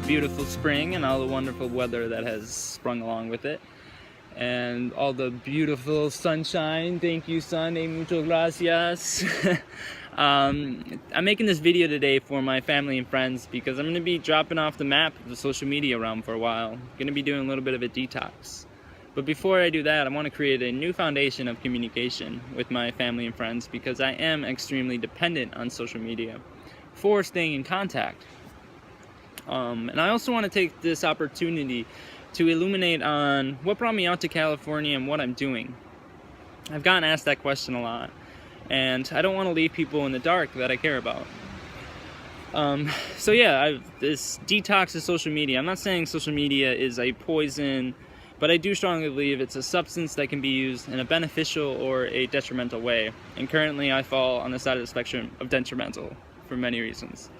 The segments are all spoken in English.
beautiful spring and all the wonderful weather that has sprung along with it, and all the beautiful sunshine. Thank you, sun. Muchas gracias. I'm making this video today for my family and friends because I'm going to be dropping off the map of the social media realm for a while. I'm going to be doing a little bit of a detox. But before I do that, I want to create a new foundation of communication with my family and friends because I am extremely dependent on social media for staying in contact. And I also want to take this opportunity to illuminate on what brought me out to California and what I'm doing. I've gotten asked that question a lot, and I don't want to leave people in the dark that I care about. So yeah, this detox of social media. I'm not saying social media is a poison, but I do strongly believe it's a substance that can be used in a beneficial or a detrimental way. And currently I fall on the side of the spectrum of detrimental for many reasons.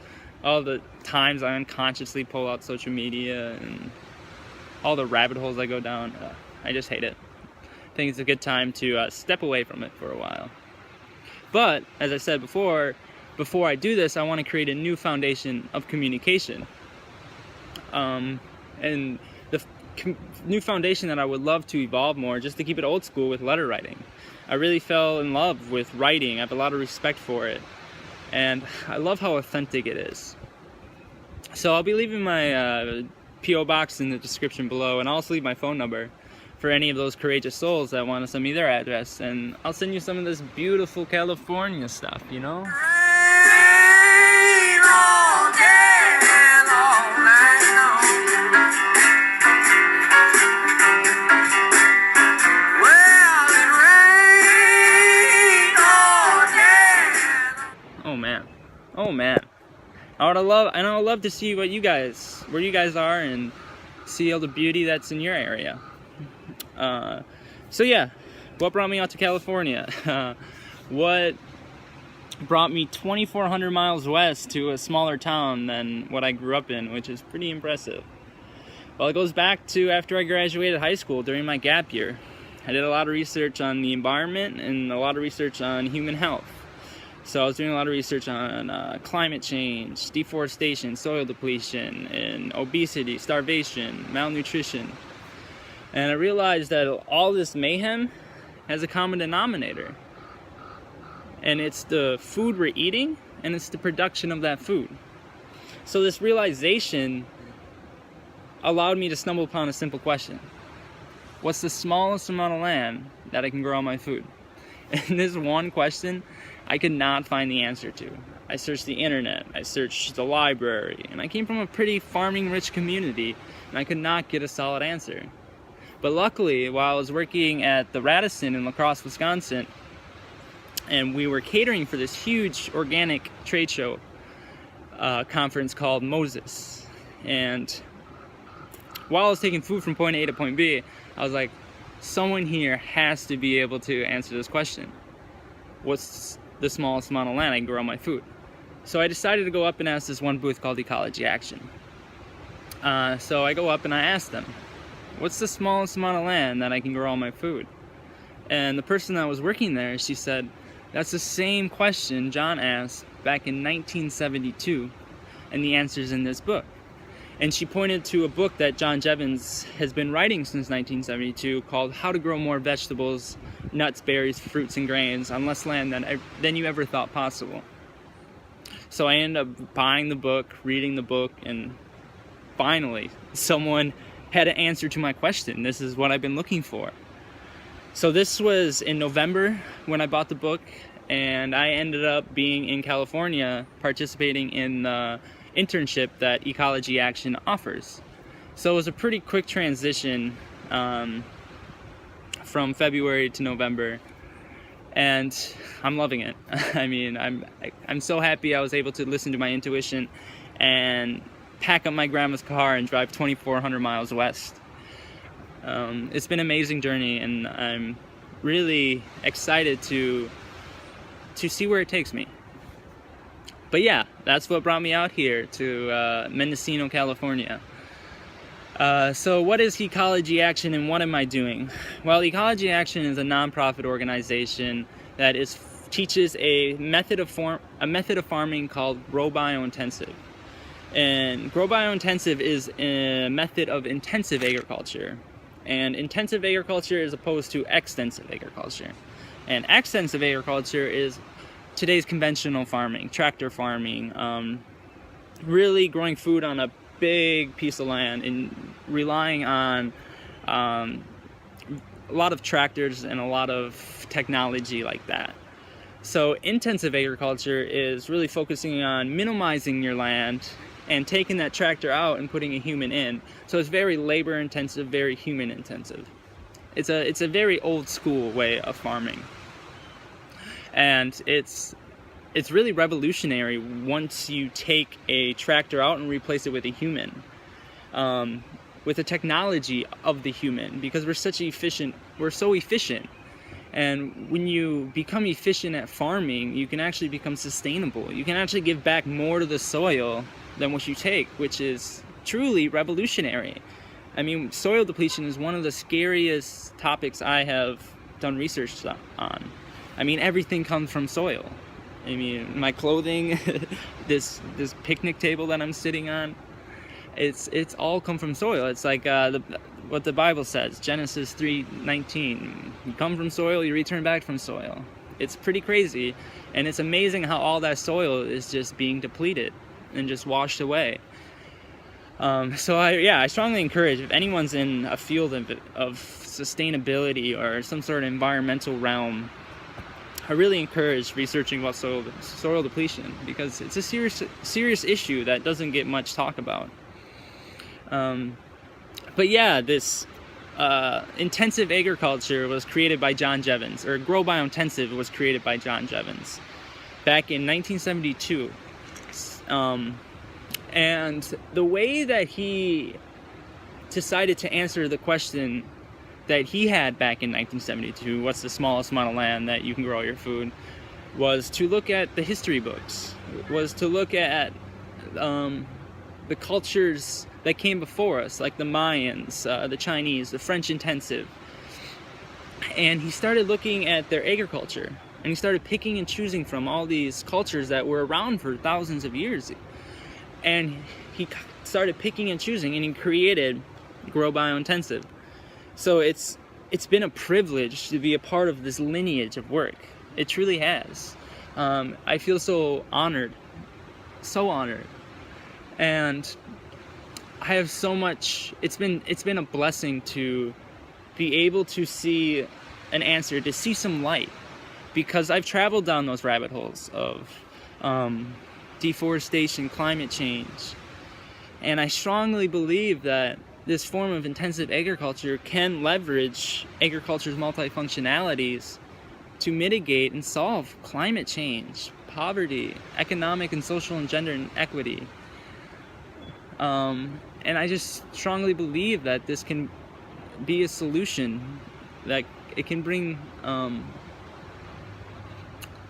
All the times I unconsciously pull out social media and all the rabbit holes I go down, I just hate it. I think it's a good time to step away from it for a while. But, as I said before I do this, I want to create a new foundation of communication. And the new foundation that I would love to evolve more, just to keep it old school, with letter writing. I really fell in love with writing. I have a lot of respect for it. And I love how authentic it is. So I'll be leaving my P.O. box in the description below, and I'll also leave my phone number for any of those courageous souls that want to send me their address, and I'll send you some of this beautiful California stuff, you know? Oh man, I would love to see where you guys are and see all the beauty that's in your area. So yeah, what brought me out to California? What brought me 2,400 miles west to a smaller town than what I grew up in, which is pretty impressive. Well, it goes back to after I graduated high school during my gap year. I did a lot of research on the environment and a lot of research on human health. So I was doing a lot of research on climate change, deforestation, soil depletion, and obesity, starvation, malnutrition. And I realized that all this mayhem has a common denominator. And it's the food we're eating, and it's the production of that food. So this realization allowed me to stumble upon a simple question. What's the smallest amount of land that I can grow all my food? And this one question I could not find the answer to. I searched the internet, I searched the library, and I came from a pretty farming-rich community, and I could not get a solid answer. But luckily, while I was working at the Radisson in La Crosse, Wisconsin, and we were catering for this huge organic trade show conference called Moses, and while I was taking food from point A to point B, I was like, someone here has to be able to answer this question. What's the smallest amount of land I can grow my food? So I decided to go up and ask this one booth called Ecology Action. So I go up and I ask them, what's the smallest amount of land that I can grow all my food? And the person that was working there, she said, that's the same question John asked back in 1972, and the answer's in this book. And she pointed to a book that John Jevons has been writing since 1972 called How to Grow More Vegetables, Nuts, Berries, Fruits, and Grains on Less Land than you ever thought possible. So I ended up buying the book, reading the book, and finally someone had an answer to my question. This is what I've been looking for. So this was in November when I bought the book, and I ended up being in California participating in the internship that Ecology Action offers. So it was a pretty quick transition from February to November, and I'm loving it. I mean, I'm so happy I was able to listen to my intuition and pack up my grandma's car and drive 2,400 miles west. It's been an amazing journey, and I'm really excited to see where it takes me. But yeah, that's what brought me out here to Mendocino, California. So what is Ecology Action and what am I doing? Well, Ecology Action is a nonprofit organization that teaches a method of farming called grow biointensive. And grow biointensive is a method of intensive agriculture. And intensive agriculture is opposed to extensive agriculture. And extensive agriculture is today's conventional farming, tractor farming, really growing food on a big piece of land and relying on a lot of tractors and a lot of technology like that. So intensive agriculture is really focusing on minimizing your land and taking that tractor out and putting a human in. So it's very labor intensive, very human intensive. It's a very old school way of farming. And it's really revolutionary once you take a tractor out and replace it with a human, with the technology of the human, because we're so efficient. And when you become efficient at farming, you can actually become sustainable. You can actually give back more to the soil than what you take, which is truly revolutionary. I mean, soil depletion is one of the scariest topics I have done research on. I mean, everything comes from soil. I mean, my clothing, this picnic table that I'm sitting on, it's all come from soil. It's like what the Bible says, Genesis 3:19. You come from soil, you return back from soil. It's pretty crazy, and it's amazing how all that soil is just being depleted and just washed away. So I strongly encourage, if anyone's in a field of sustainability or some sort of environmental realm, I really encourage researching about soil depletion, because it's a serious issue that doesn't get much talk about. But yeah, this intensive agriculture was created by John Jevons, or grow biointensive was created by John Jevons back in 1972. And the way that he decided to answer the question that he had back in 1972, what's the smallest amount of land that you can grow your food, was to look at the history books, was to look at the cultures that came before us, like the Mayans, the Chinese, the French intensive. And he started looking at their agriculture, and he started picking and choosing from all these cultures that were around for thousands of years. And he started picking and choosing, and he created grow biointensive. So it's been a privilege to be a part of this lineage of work. It truly has. I feel so honored, and I have so much. It's been a blessing to be able to see an answer, to see some light, because I've traveled down those rabbit holes of deforestation, climate change, and I strongly believe that this form of intensive agriculture can leverage agriculture's multifunctionalities to mitigate and solve climate change, poverty, economic and social and gender inequity. And I just strongly believe that this can be a solution, that it can bring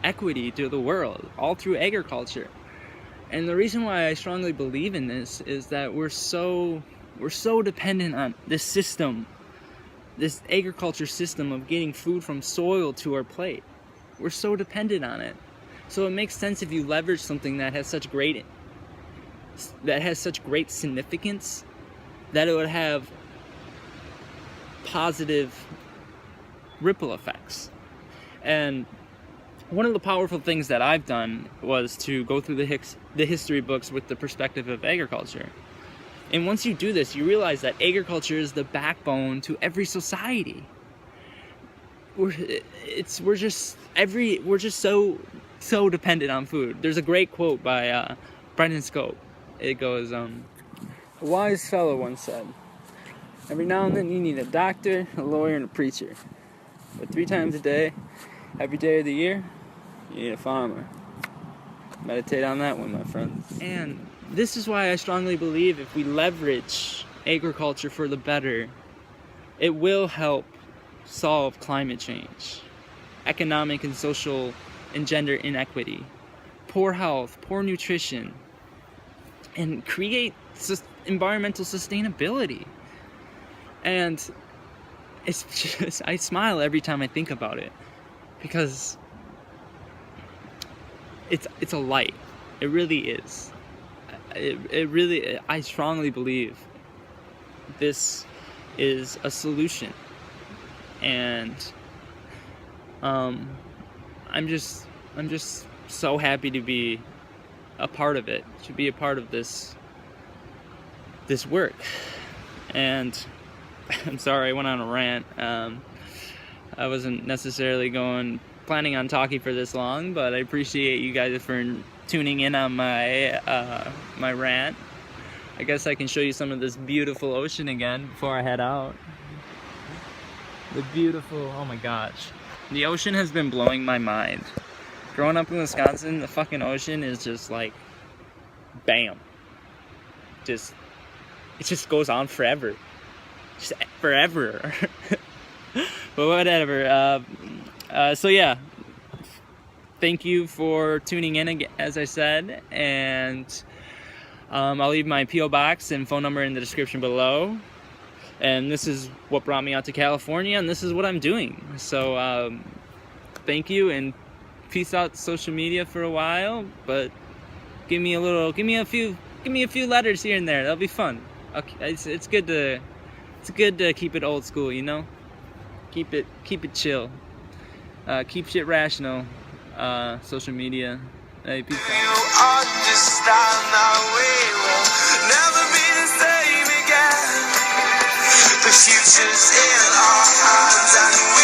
equity to the world, all through agriculture. And the reason why I strongly believe in this is that we're so dependent on this system, this agriculture system of getting food from soil to our plate. We're so dependent on it. So it makes sense if you leverage something that has such great significance, that it would have positive ripple effects. And one of the powerful things that I've done was to go through the history books with the perspective of agriculture. And once you do this, you realize that agriculture is the backbone to every society. We're just so dependent on food. There's a great quote by Brendan Scope. It goes, a wise fellow once said, "Every now and then you need a doctor, a lawyer, and a preacher. But 3 times a day, every day of the year, you need a farmer." Meditate on that one, my friends. And this is why I strongly believe if we leverage agriculture for the better, it will help solve climate change, economic and social and gender inequity, poor health, poor nutrition, and create environmental sustainability. And it's just, I smile every time I think about it, because it's a light. It really is. it really, I strongly believe this is a solution, and I'm just so happy to be a part of it, to be a part of this work. And I'm sorry I went on a rant. I wasn't necessarily planning on talking for this long, but I appreciate you guys for tuning in on my my rant. I guess I can show you some of this beautiful ocean again before I head out. The beautiful, oh my gosh. The ocean has been blowing my mind. Growing up in Wisconsin, the fucking ocean is just like, bam. It just goes on forever. Just forever. But whatever. So yeah. Thank you for tuning in again, as I said. And I'll leave my P.O. box and phone number in the description below. And this is what brought me out to California, and this is what I'm doing. So thank you, and peace out social media for a while, but give me a few letters here and there. That'll be fun. Okay, it's good to keep it old school, you know? Keep it chill. Keep shit rational. Social media. Hey, peace out. You understand that we will never be the same again. The future's in our hands and we